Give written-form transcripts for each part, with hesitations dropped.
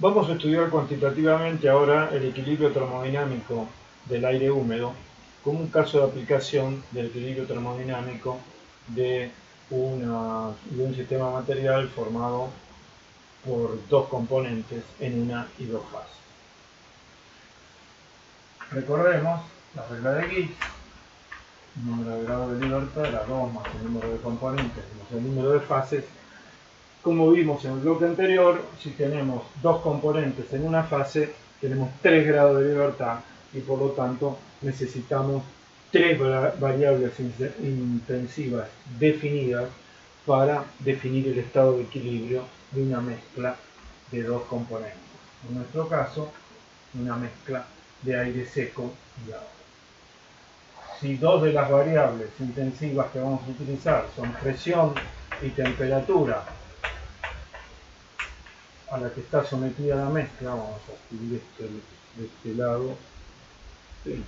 Vamos a estudiar cuantitativamente ahora el equilibrio termodinámico del aire húmedo como un caso de aplicación del equilibrio termodinámico de un sistema material formado por dos componentes en una y dos fases. Recordemos la regla de Gibbs: el número de grados de libertad era 2 más el número de componentes más el número de fases. Como vimos en el bloque anterior, si tenemos dos componentes en una fase, tenemos 3 grados de libertad y por lo tanto necesitamos 3 variables intensivas definidas para definir el estado de equilibrio de una mezcla de dos componentes. En nuestro caso, una mezcla de aire seco y agua. Si dos de las variables intensivas que vamos a utilizar son presión y temperatura a la que está sometida la mezcla, vamos a escribir esto de este lado, ¿sí?,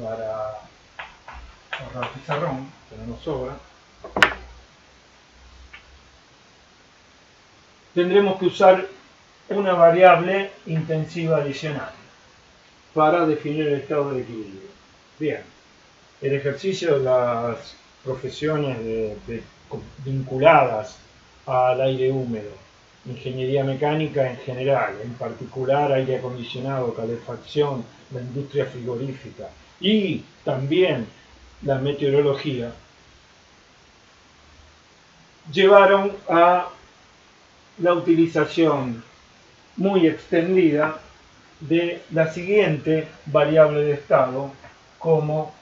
para ahorrar pizarrón, que no nos sobra. Tendremos que usar una variable intensiva adicional para definir el estado de equilibrio. Bien, el ejercicio de las profesiones vinculadas al aire húmedo, ingeniería mecánica en general, en particular aire acondicionado, calefacción, la industria frigorífica y también la meteorología, llevaron a la utilización muy extendida de la siguiente variable de estado como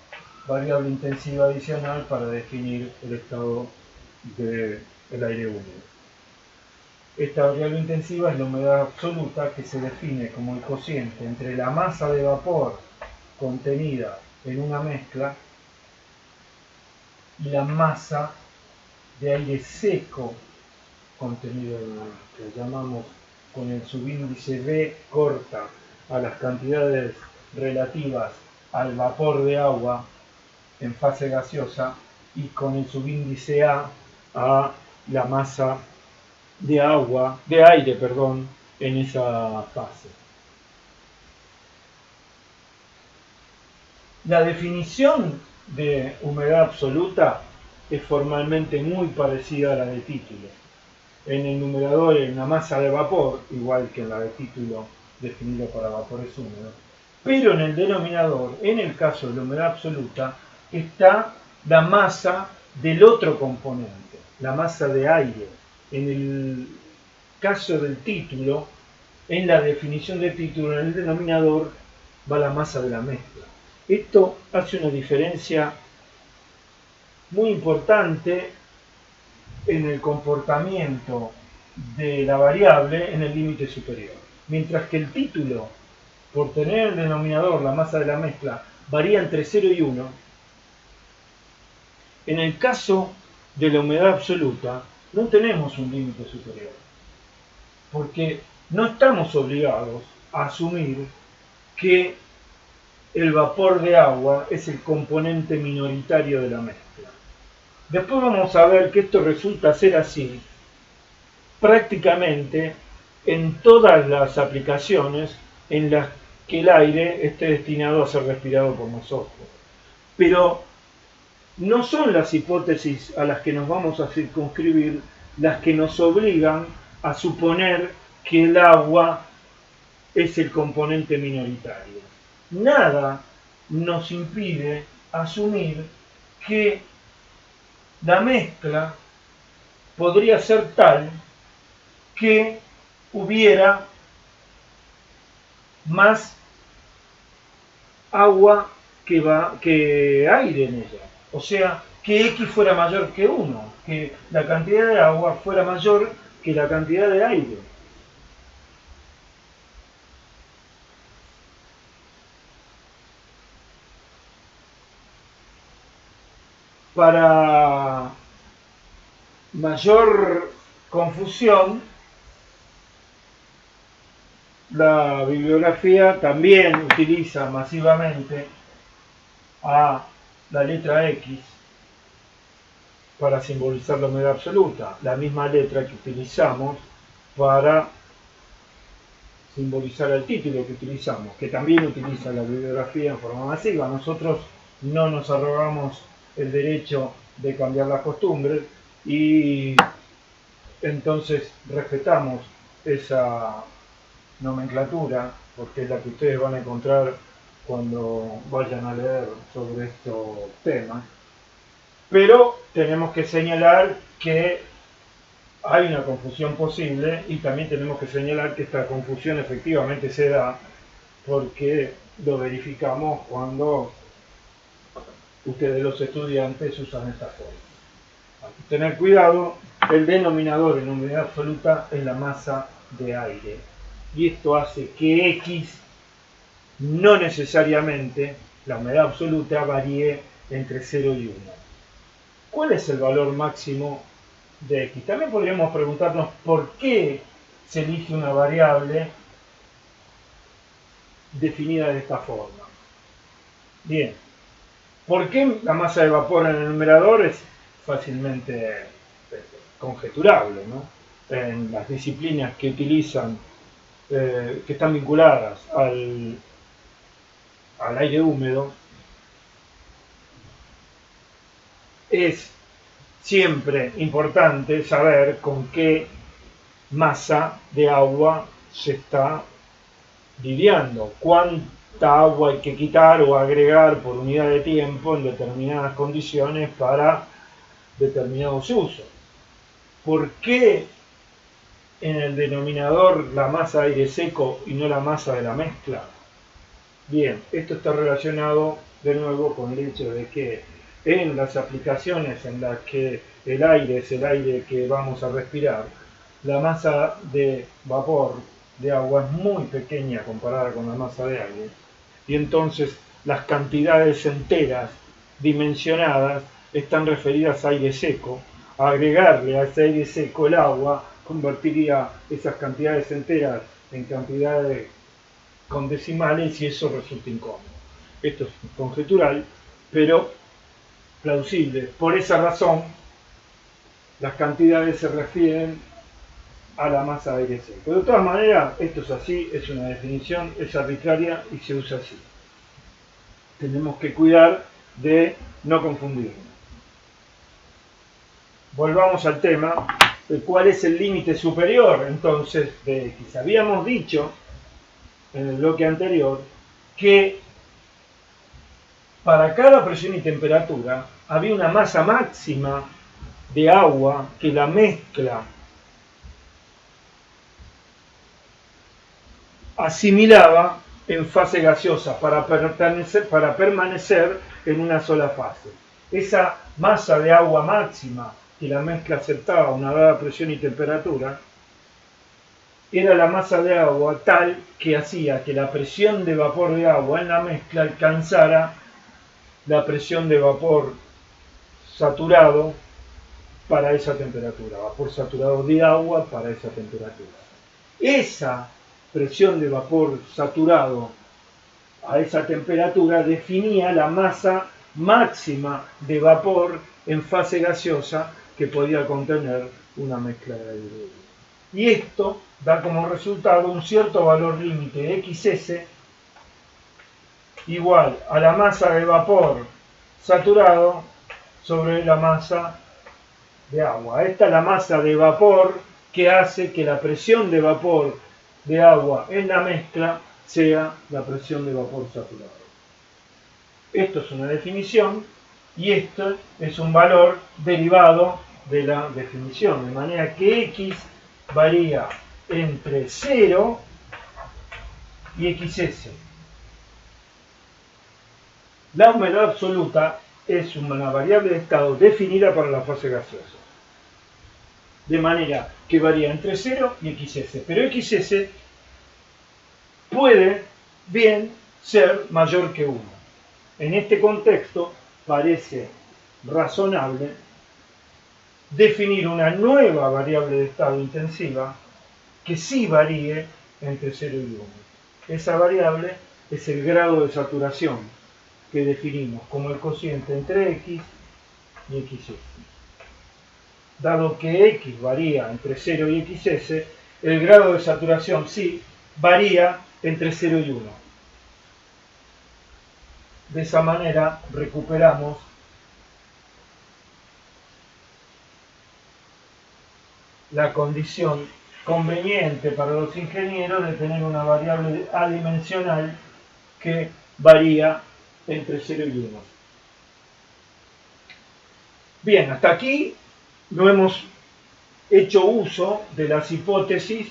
variable intensiva adicional para definir el estado del aire húmedo. Esta variable intensiva es la humedad absoluta, que se define como el cociente entre la masa de vapor contenida en una mezcla y la masa de aire seco contenido en una mezcla. Llamamos con el subíndice B corta a las cantidades relativas al vapor de agua en fase gaseosa y con el subíndice A la masa de aire, en esa fase. La definición de humedad absoluta es formalmente muy parecida a la de título. En el numerador hay una masa de vapor, igual que en la de título definida para vapores húmedos, pero en el denominador, en el caso de la humedad absoluta, está la masa del otro componente, la masa de aire. En el caso del título, en la definición de título, en el denominador va la masa de la mezcla. Esto hace una diferencia muy importante en el comportamiento de la variable en el límite superior. Mientras que el título, por tener en el denominador la masa de la mezcla, varía entre 0 y 1, en el caso de la humedad absoluta no tenemos un límite superior, porque no estamos obligados a asumir que el vapor de agua es el componente minoritario de la mezcla. Después vamos a ver que esto resulta ser así prácticamente en todas las aplicaciones en las que el aire esté destinado a ser respirado por nosotros. Pero no son las hipótesis a las que nos vamos a circunscribir las que nos obligan a suponer que el agua es el componente minoritario. Nada nos impide asumir que la mezcla podría ser tal que hubiera más agua que aire en ella. O sea, que X fuera mayor que 1, que la cantidad de agua fuera mayor que la cantidad de aire. Para mayor confusión, la bibliografía también utiliza masivamente a la letra X para simbolizar la humedad absoluta, la misma letra que utilizamos para simbolizar el título que utilizamos, que también utiliza la bibliografía en forma masiva. Nosotros no nos arrogamos el derecho de cambiar las costumbres y entonces respetamos esa nomenclatura, porque es la que ustedes van a encontrar cuando vayan a leer sobre estos temas. Pero tenemos que señalar que hay una confusión posible y también tenemos que señalar que esta confusión efectivamente se da porque lo verificamos cuando ustedes los estudiantes usan esta forma. Hay que tener cuidado, el denominador en humedad absoluta es la masa de aire y esto hace que X no necesariamente, la humedad absoluta, varíe entre 0 y 1. ¿Cuál es el valor máximo de X? También podríamos preguntarnos por qué se elige una variable definida de esta forma. Bien, ¿por qué la masa de vapor en el numerador es fácilmente conjeturable, ¿no? En las disciplinas que utilizan, que están vinculadas al aire húmedo, es siempre importante saber con qué masa de agua se está lidiando, cuánta agua hay que quitar o agregar por unidad de tiempo en determinadas condiciones para determinados usos. ¿Por qué en el denominador la masa de aire seco y no la masa de la mezcla? Bien, esto está relacionado de nuevo con el hecho de que en las aplicaciones en las que el aire es el aire que vamos a respirar, la masa de vapor de agua es muy pequeña comparada con la masa de aire y entonces las cantidades enteras dimensionadas están referidas a aire seco. Agregarle a ese aire seco el agua convertiría esas cantidades enteras en cantidades con decimales y eso resulta incómodo. Esto es conjetural, pero plausible. Por esa razón, las cantidades se refieren a la masa de aire seco. De todas maneras, esto es así, es una definición, es arbitraria y se usa así. Tenemos que cuidar de no confundirnos. Volvamos al tema de cuál es el límite superior entonces de X. Habíamos dicho en el bloque anterior que para cada presión y temperatura había una masa máxima de agua que la mezcla asimilaba en fase gaseosa para permanecer en una sola fase. Esa masa de agua máxima que la mezcla aceptaba a una dada presión y temperatura era la masa de agua tal que hacía que la presión de vapor de agua en la mezcla alcanzara la presión de vapor saturado para esa temperatura, vapor saturado de agua para esa temperatura. Esa presión de vapor saturado a esa temperatura definía la masa máxima de vapor en fase gaseosa que podía contener una mezcla de aire. Y esto da como resultado un cierto valor límite XS igual a la masa de vapor saturado sobre la masa de agua. Esta es la masa de vapor que hace que la presión de vapor de agua en la mezcla sea la presión de vapor saturado. Esto es una definición y esto es un valor derivado de la definición, de manera que X varía entre 0 y XS. La humedad absoluta es una variable de estado definida para la fase gaseosa, de manera que varía entre 0 y XS, pero XS puede bien ser mayor que 1. En este contexto parece razonable definir una nueva variable de estado intensiva que sí varíe entre 0 y 1. Esa variable es el grado de saturación que definimos como el cociente entre X y XS. Dado que X varía entre 0 y XS, el grado de saturación sí varía entre 0 y 1. De esa manera recuperamos la condición conveniente para los ingenieros de tener una variable adimensional que varía entre 0 y 1. Bien, hasta aquí no hemos hecho uso de las hipótesis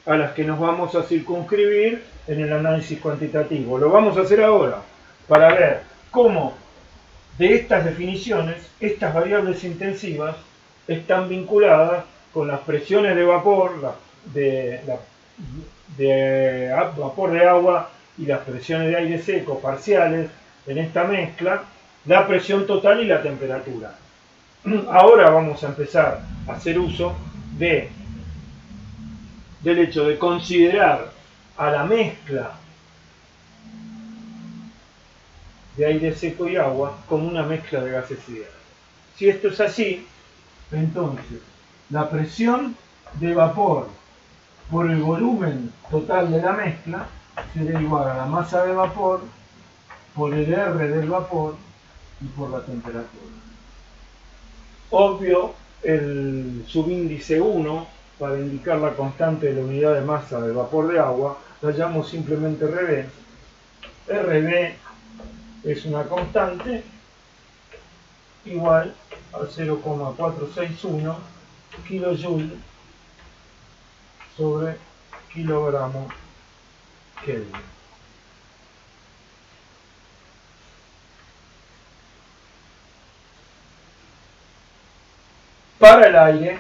a las que nos vamos a circunscribir en el análisis cuantitativo. Lo vamos a hacer ahora para ver cómo de estas definiciones, estas variables intensivas están vinculadas con las presiones de vapor, vapor de agua y las presiones de aire seco parciales en esta mezcla, la presión total y la temperatura. Ahora vamos a empezar a hacer uso del hecho de considerar a la mezcla de aire seco y agua como una mezcla de gases ideales. Si esto es así, entonces la presión de vapor por el volumen total de la mezcla será igual a la masa de vapor por el R del vapor y por la temperatura. Obvio, el subíndice 1 para indicar la constante de la unidad de masa del vapor de agua la llamo simplemente RB. RB es una constante igual a 0,461 kJ sobre kilogramo Kelvin. Para el aire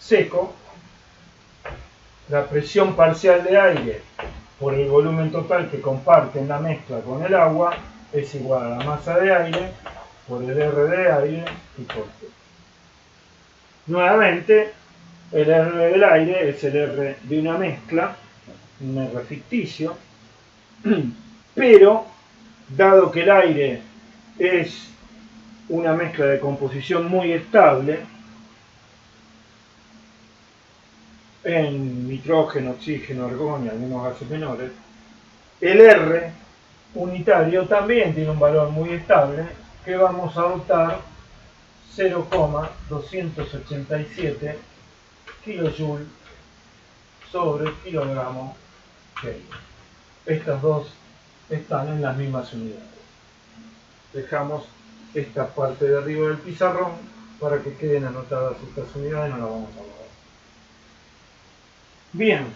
seco, la presión parcial de aire por el volumen total que comparte en la mezcla con el agua es igual a la masa de aire por el R de aire y por T. Nuevamente, el R del aire es el R de una mezcla, un R ficticio, pero dado que el aire es una mezcla de composición muy estable, en nitrógeno, oxígeno, argón y algunos gases menores, el R unitario también tiene un valor muy estable que vamos a adoptar 0,287 kJ sobre kilogramo Kelvin. Estas dos están en las mismas unidades. Dejamos esta parte de arriba del pizarrón para que queden anotadas estas unidades, no las vamos a borrar. Bien,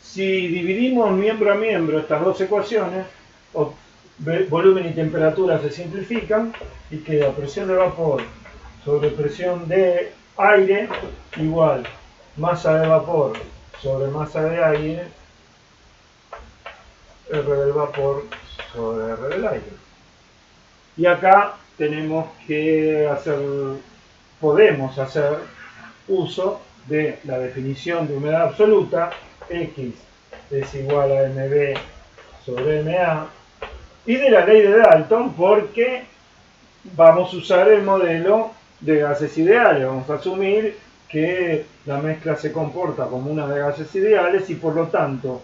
si dividimos miembro a miembro estas dos ecuaciones, volumen y temperatura se simplifican y queda presión de vapor sobre presión de aire igual masa de vapor sobre masa de aire, R del vapor sobre R del aire. Y acá tenemos que podemos hacer uso de la definición de humedad absoluta, X es igual a mB sobre ma, y de la ley de Dalton, porque vamos a usar el modelo de gases ideales. Vamos a asumir que la mezcla se comporta como una de gases ideales y por lo tanto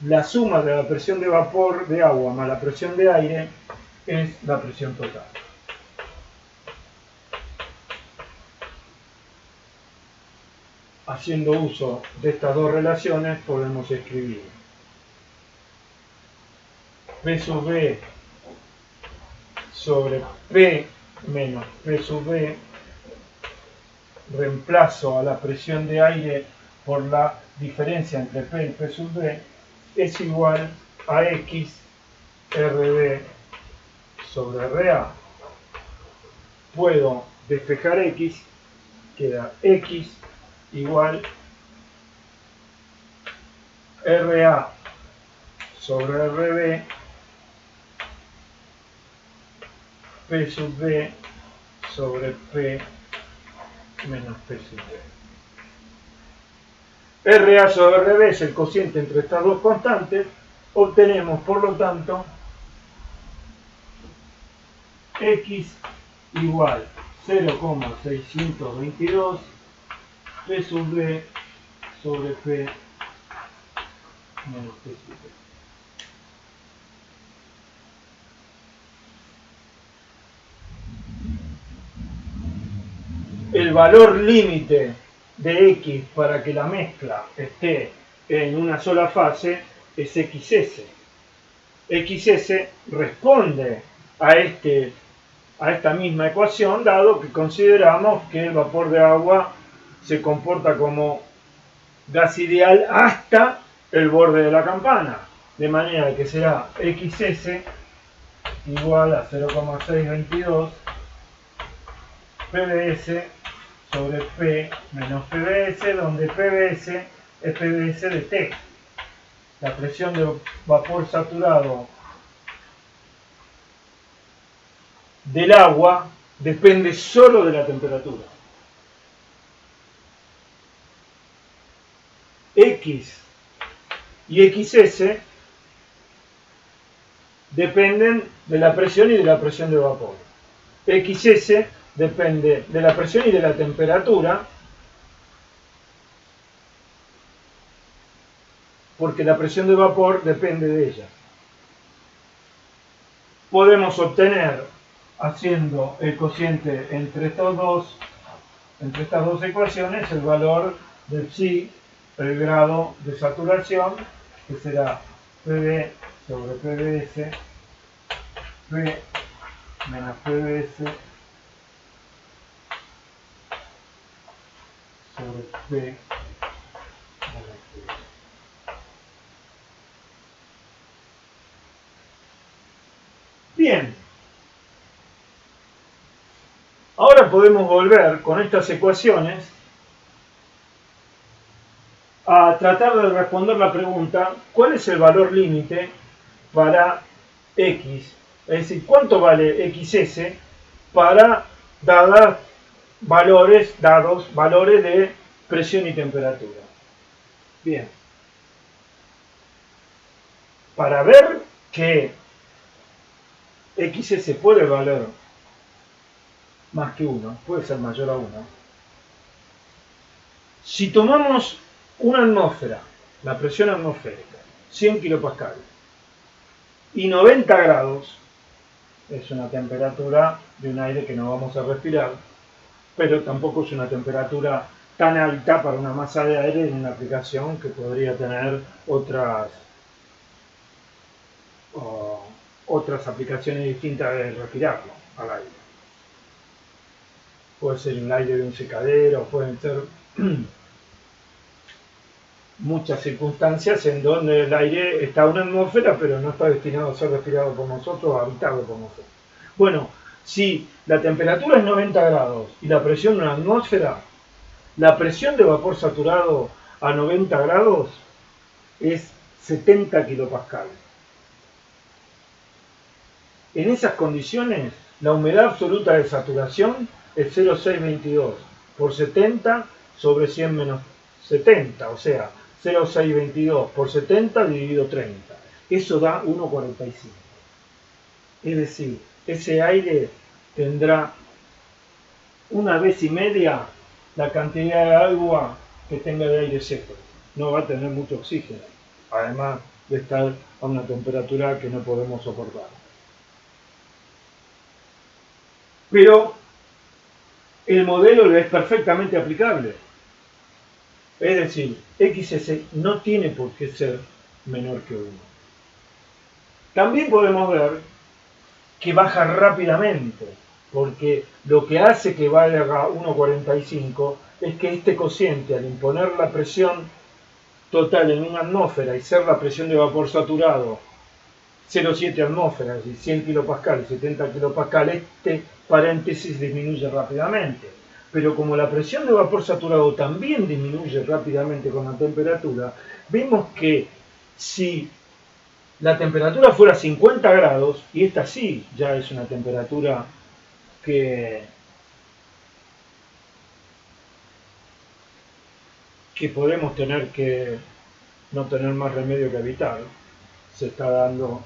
la suma de la presión de vapor de agua más la presión de aire es la presión total. Haciendo uso de estas dos relaciones podemos escribir P sub B sobre P menos P sub B, reemplazo a la presión de aire por la diferencia entre P y P sub B, es igual a X RB sobre RA. Puedo despejar X, queda X igual RA sobre RB P sub B sobre P menos P sub B. RA sobre RB es el cociente entre estas dos constantes. Obtenemos, por lo tanto, X igual 0,622 P sub B sobre P menos P sub B. El valor límite de X para que la mezcla esté en una sola fase es XS. XS responde a esta misma ecuación, dado que consideramos que el vapor de agua se comporta como gas ideal hasta el borde de la campana, de manera que será XS igual a 0,622 PBS sobre P menos PBS, donde PBS es PBS de T. La presión de vapor saturado del agua depende solo de la temperatura. X y XS dependen de la presión y de la presión de vapor. XS depende de la presión y de la temperatura, porque la presión de vapor depende de ella. Podemos obtener, haciendo el cociente entre estas dos ecuaciones, el valor del psi, el grado de saturación, que será PB sobre PBS, P menos PBS sobre P menos PBS. Bien, ahora podemos volver con estas ecuaciones a tratar de responder la pregunta: ¿cuál es el valor límite para X? Es decir, ¿cuánto vale XS para dados valores de presión y temperatura? Bien, para ver que XS puede valer más que 1, puede ser mayor a 1, si tomamos una atmósfera, la presión atmosférica, 100 kilopascal, y 90 grados, es una temperatura de un aire que no vamos a respirar, pero tampoco es una temperatura tan alta para una masa de aire en una aplicación que podría tener otras aplicaciones distintas de respirarlo al aire. Puede ser el aire de un secadero, pueden ser muchas circunstancias en donde el aire está en una atmósfera, pero no está destinado a ser respirado por nosotros o habitado por nosotros. Bueno, si la temperatura es 90 grados y la presión en la atmósfera, la presión de vapor saturado a 90 grados es 70 kilopascal. En esas condiciones, la humedad absoluta de saturación es 0,622 por 70 sobre 100 menos 70, o sea, 0,622 por 70 dividido 30. Eso da 1,45. Es decir, ese aire tendrá una vez y media la cantidad de agua que tenga de aire seco. No va a tener mucho oxígeno, además de estar a una temperatura que no podemos soportar. Pero el modelo le es perfectamente aplicable. Es decir, XS no tiene por qué ser menor que 1. También podemos ver que baja rápidamente, porque lo que hace que valga 1,45 es que este cociente, al imponer la presión total en una atmósfera y ser la presión de vapor saturado 0,7 atmósferas y 100 kilopascal y 70 kilopascal, este paréntesis disminuye rápidamente. Pero como la presión de vapor saturado también disminuye rápidamente con la temperatura, vemos que si la temperatura fuera 50 grados, y esta sí ya es una temperatura que podemos tener que no tener más remedio que evitar, se está dando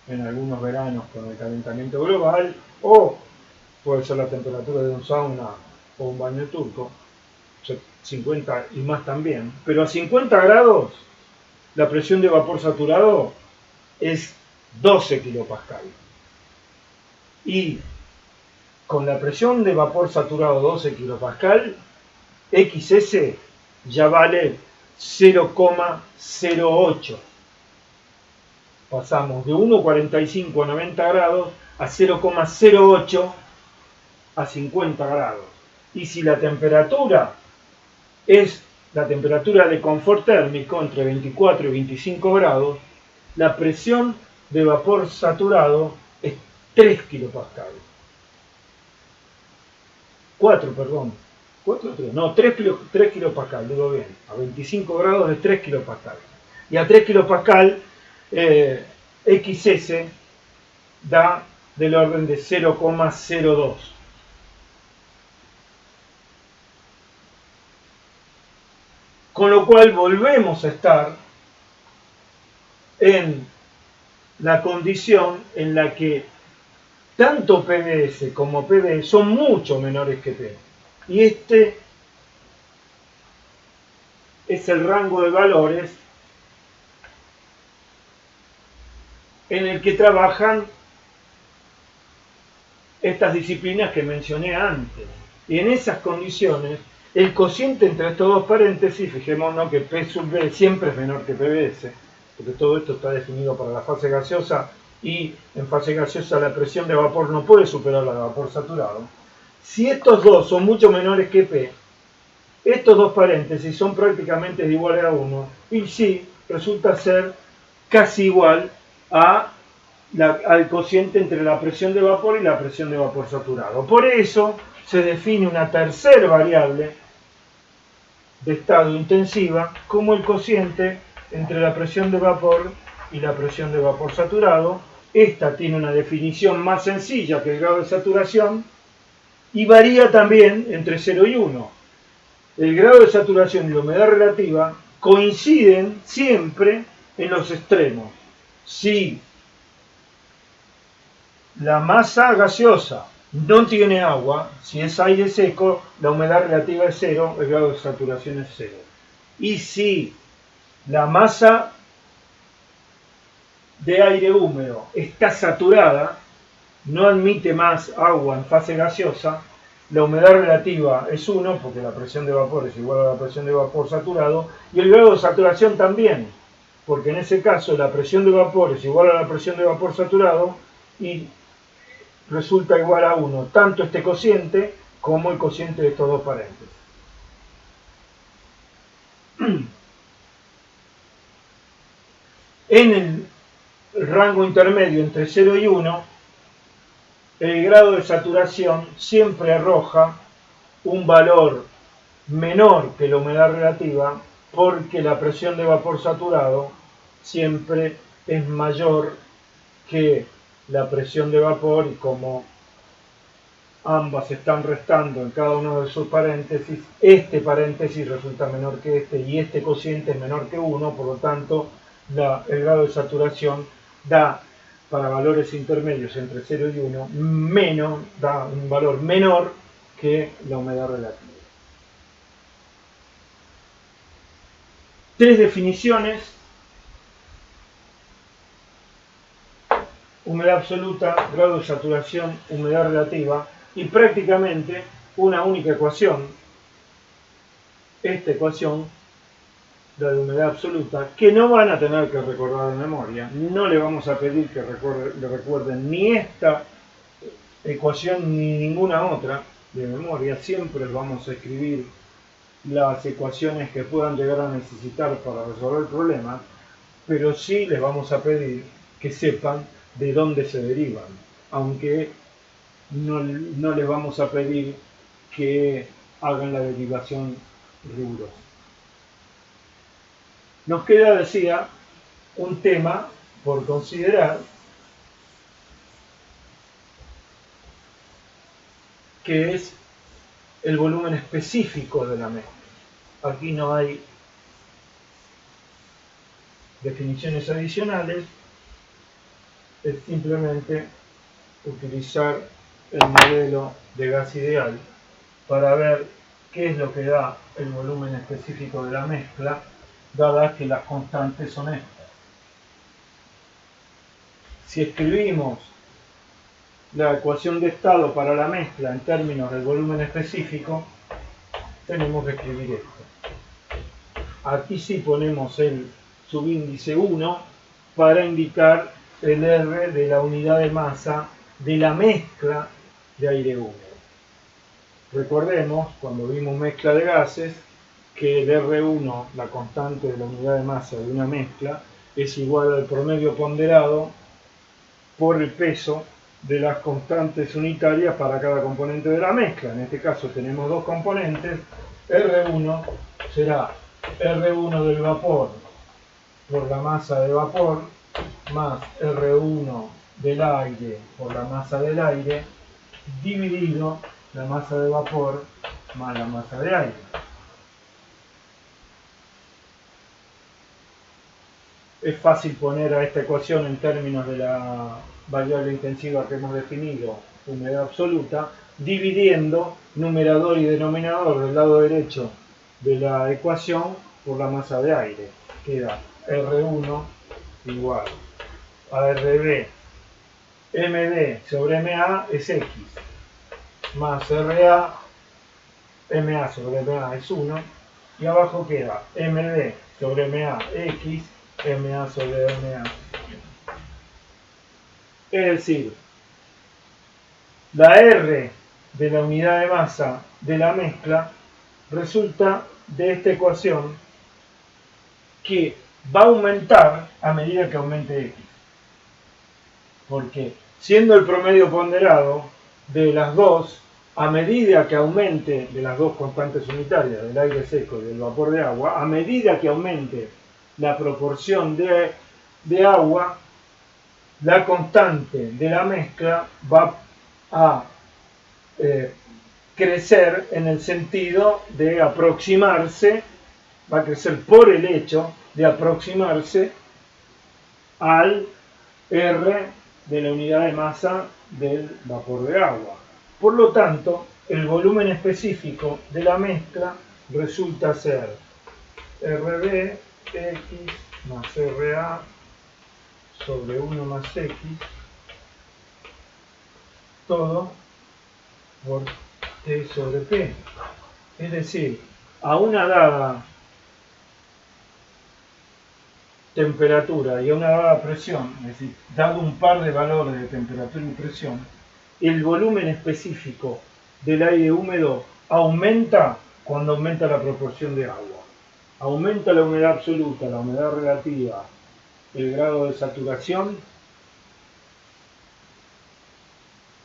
en algunos veranos con el calentamiento global, o puede ser la temperatura de un sauna o un baño turco. 50 y más también, pero a 50 grados la presión de vapor saturado es 12 kilopascal. Y con la presión de vapor saturado 12 kilopascal, XS ya vale 0,08. Pasamos de 1,45 a 90 grados a 0,08 a 50 grados. Y si la temperatura es la temperatura de confort térmico entre 24 y 25 grados, la presión de vapor saturado es 3 kilopascal. 4, perdón. 4 o 3. No, 3 kilopascal, digo bien. A 25 grados es 3 kilopascal. Y a 3 kilopascal XS da del orden de 0,02. Con lo cual volvemos a estar en la condición en la que tanto PBS como PB son mucho menores que P. Y este es el rango de valores en el que trabajan estas disciplinas que mencioné antes. Y en esas condiciones, el cociente entre estos dos paréntesis, fijémonos que P sub B siempre es menor que PBS, porque todo esto está definido para la fase gaseosa y en fase gaseosa la presión de vapor no puede superar la de vapor saturado. Si estos dos son mucho menores que P, estos dos paréntesis son prácticamente iguales a 1 y sí resulta ser casi igual al cociente entre la presión de vapor y la presión de vapor saturado. Por eso se define una tercera variable de estado intensiva como el cociente entre la presión de vapor y la presión de vapor saturado. Esta tiene una definición más sencilla que el grado de saturación y varía también entre 0 y 1. El grado de saturación y la humedad relativa coinciden siempre en los extremos. Si la masa gaseosa no tiene agua, si es aire seco, la humedad relativa es 0, el grado de saturación es 0. Y si la masa de aire húmedo está saturada, no admite más agua en fase gaseosa, la humedad relativa es 1, porque la presión de vapor es igual a la presión de vapor saturado, y el grado de saturación también, porque en ese caso la presión de vapor es igual a la presión de vapor saturado y resulta igual a 1, tanto este cociente como el cociente de estos dos paréntesis. En el rango intermedio entre 0 y 1, el grado de saturación siempre arroja un valor menor que la humedad relativa porque la presión de vapor saturado siempre es mayor que la presión de vapor y como ambas están restando en cada uno de sus paréntesis, este paréntesis resulta menor que este y este cociente es menor que 1, por lo tanto el grado de saturación da para valores intermedios entre 0 y 1 da un valor menor que la humedad relativa. Tres definiciones: humedad absoluta, grado de saturación, humedad relativa, y prácticamente una única ecuación, esta ecuación, la de humedad absoluta, que no van a tener que recordar de memoria. No le vamos a pedir que le recuerden ni esta ecuación ni ninguna otra de memoria. Siempre vamos a escribir las ecuaciones que puedan llegar a necesitar para resolver el problema, pero sí les vamos a pedir que sepan de dónde se derivan, aunque no les vamos a pedir que hagan la derivación rigurosa. Nos queda, decía, un tema por considerar, que es el volumen específico de la mezcla. Aquí no hay definiciones adicionales, es simplemente utilizar el modelo de gas ideal para ver qué es lo que da el volumen específico de la mezcla, dadas que las constantes son estas. Si escribimos la ecuación de estado para la mezcla en términos del volumen específico, tenemos que escribir esto. Aquí sí ponemos el subíndice 1 para indicar el R de la unidad de masa de la mezcla de aire húmedo. Recordemos, cuando vimos mezcla de gases, que el R1, la constante de la unidad de masa de una mezcla, es igual al promedio ponderado por el peso de las constantes unitarias para cada componente de la mezcla. En este caso tenemos dos componentes. R1 será R1 del vapor por la masa de vapor más R1 del aire por la masa del aire dividido la masa de vapor más la masa de aire. Es fácil poner a esta ecuación en términos de la variable intensiva que hemos definido, humedad absoluta, dividiendo numerador y denominador del lado derecho de la ecuación por la masa de aire. Queda R1 igual a RB MB sobre MA es X, más RA, MA sobre MA es 1, y abajo queda MB sobre MA X, MA sobre MA. Es decir, la R de la unidad de masa de la mezcla resulta de esta ecuación que va a aumentar a medida que aumente X. Porque siendo el promedio ponderado de las dos, a medida que aumente de las dos constantes unitarias, del aire seco y del vapor de agua, a medida que aumente la proporción de agua, la constante de la mezcla va a crecer en el sentido de aproximarse, va a crecer por el hecho de aproximarse al R de la unidad de masa del vapor de agua. Por lo tanto, el volumen específico de la mezcla resulta ser RB X más RA sobre 1 más X, todo por T sobre P. Es decir, a una dada temperatura y a una dada presión, es decir, dado un par de valores de temperatura y presión, el volumen específico del aire húmedo aumenta cuando aumenta la proporción de agua. Aumenta la humedad absoluta, la humedad relativa, el grado de saturación,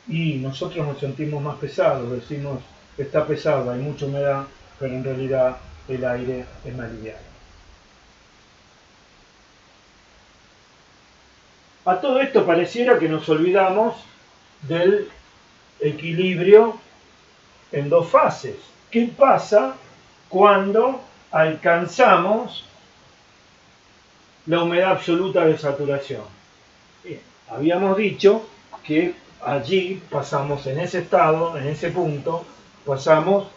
y nosotros nos sentimos más pesados, decimos está pesado, hay mucha humedad, pero en realidad el aire es más liviano. A todo esto pareciera que nos olvidamos del equilibrio en dos fases. ¿Qué pasa cuando alcanzamos la humedad absoluta de saturación? Bien, habíamos dicho que allí pasamos, en ese estado, en ese punto, pasamos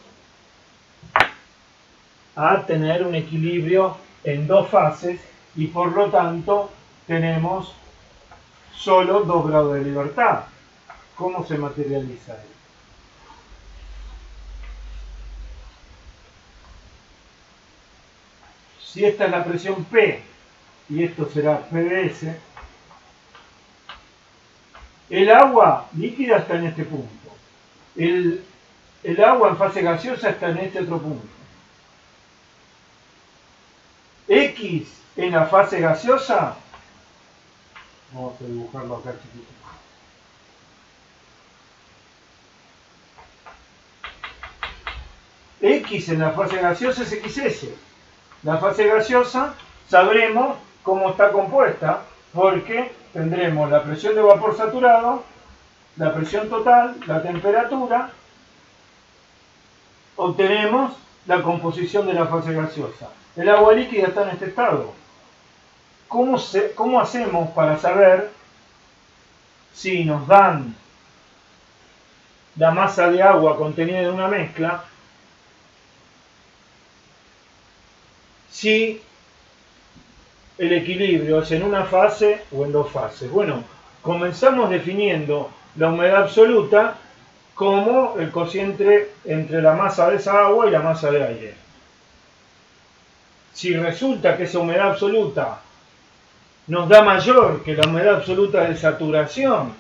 a tener un equilibrio en dos fases y por lo tanto tenemos solo 2 grados de libertad. ¿Cómo se materializa esto? Si esta es la presión P y esto será PdS, el agua líquida está en este punto. El agua en fase gaseosa está en este otro punto. X en la fase gaseosa, vamos a dibujarlo acá chiquito. X en la fase gaseosa es XS. La fase gaseosa sabremos cómo está compuesta porque tendremos la presión de vapor saturado, la presión total, la temperatura, obtenemos la composición de la fase gaseosa. El agua líquida está en este estado. ¿Cómo hacemos para saber si nos dan la masa de agua contenida en una mezcla si el equilibrio es en una fase o en dos fases. Bueno, comenzamos definiendo la humedad absoluta como el cociente entre la masa de esa agua y la masa de aire. Si resulta que esa humedad absoluta nos da mayor que la humedad absoluta de saturación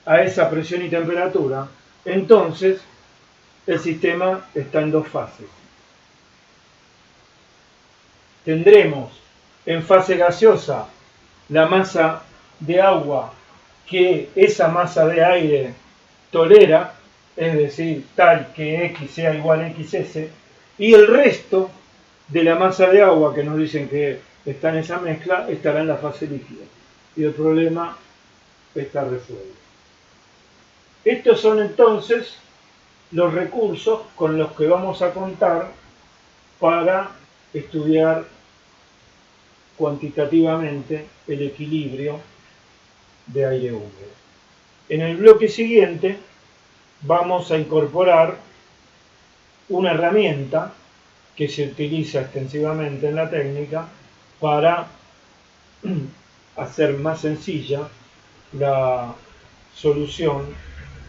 a esa presión y temperatura, entonces el sistema está en dos fases. Tendremos en fase gaseosa la masa de agua que esa masa de aire tolera, es decir, tal que X sea igual a XS, y el resto de la masa de agua que nos dicen que está en esa mezcla estará en la fase líquida. Y el problema está resuelto. Estos son entonces los recursos con los que vamos a contar para estudiar cuantitativamente el equilibrio de aire húmedo. En el bloque siguiente vamos a incorporar una herramienta que se utiliza extensivamente en la técnica para hacer más sencilla la solución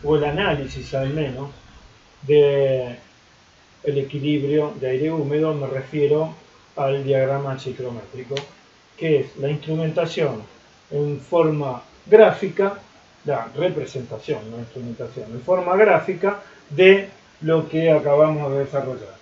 o el análisis al menos del equilibrio de aire húmedo. Me refiero al diagrama achicrométrico, que es la instrumentación en forma gráfica, la representación, no instrumentación, en forma gráfica de lo que acabamos de desarrollar.